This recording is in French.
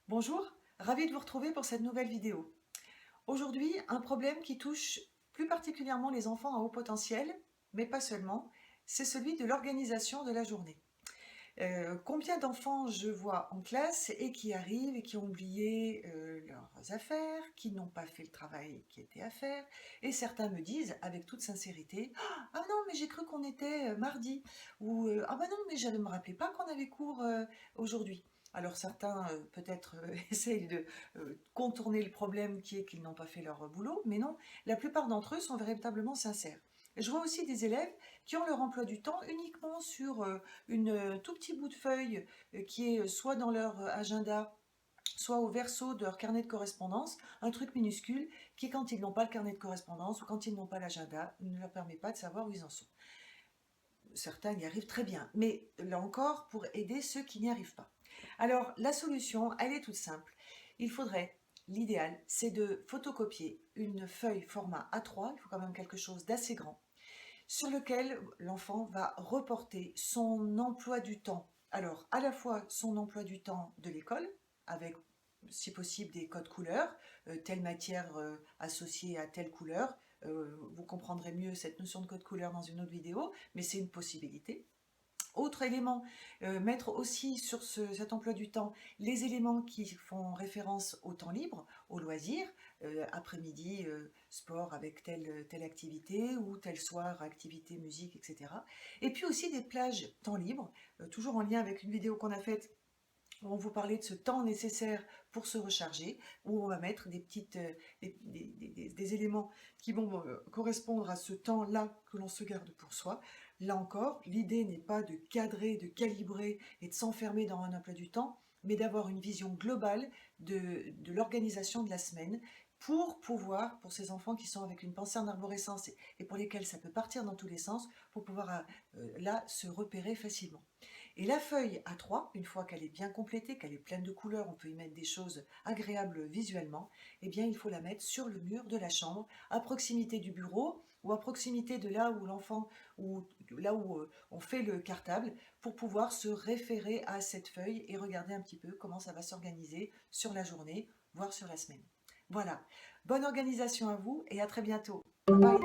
Bonjour, ravi de vous retrouver pour cette nouvelle vidéo. Aujourd'hui, un problème qui touche plus particulièrement les enfants à haut potentiel, mais pas seulement, c'est celui de l'organisation de la journée. Combien d'enfants je vois en classe et qui arrivent et qui ont oublié leurs affaires, qui n'ont pas fait le travail qui était à faire, et certains me disent avec toute sincérité: «Ah non, mais j'ai cru qu'on était mardi», ou «Ah bah non, mais je ne me rappelais pas qu'on avait cours aujourd'hui». Alors certains peut-être essayent de contourner le problème qui est qu'ils n'ont pas fait leur boulot, mais non, la plupart d'entre eux sont véritablement sincères. Je vois aussi des élèves qui ont leur emploi du temps uniquement sur une tout petit bout de feuille qui est soit dans leur agenda, soit au verso de leur carnet de correspondance, un truc minuscule qui, quand ils n'ont pas le carnet de correspondance ou quand ils n'ont pas l'agenda, ne leur permet pas de savoir où ils en sont. Certains y arrivent très bien, mais là encore, pour aider ceux qui n'y arrivent pas. Alors, la solution, elle est toute simple. Il faudrait, l'idéal, c'est de photocopier une feuille format A3, il faut quand même quelque chose d'assez grand, sur lequel l'enfant va reporter son emploi du temps. Alors, à la fois son emploi du temps de l'école, avec si possible des codes couleurs, telle matière associée à telle couleur. Vous comprendrez mieux cette notion de code couleur dans une autre vidéo, mais c'est une possibilité. Autre élément, mettre aussi sur cet emploi du temps les éléments qui font référence au temps libre, au loisir, après-midi, sport avec telle activité, ou tel soir, activité, musique, etc. Et puis aussi des plages temps libre, toujours en lien avec une vidéo qu'on a faite où on vous parlait de ce temps nécessaire pour se recharger, où on va mettre des éléments qui vont correspondre à ce temps-là que l'on se garde pour soi. Là encore, l'idée n'est pas de cadrer, de calibrer et de s'enfermer dans un emploi du temps, mais d'avoir une vision globale de l'organisation de la semaine pour pouvoir, pour ces enfants qui sont avec une pensée en arborescence et pour lesquels ça peut partir dans tous les sens, pour pouvoir là se repérer facilement. Et la feuille A3, une fois qu'elle est bien complétée, qu'elle est pleine de couleurs, on peut y mettre des choses agréables visuellement, eh bien il faut la mettre sur le mur de la chambre, à proximité du bureau ou à proximité de là où l'enfant, ou là où on fait le cartable, pour pouvoir se référer à cette feuille et regarder un petit peu comment ça va s'organiser sur la journée, voire sur la semaine. Voilà, bonne organisation à vous et à très bientôt. Bye bye.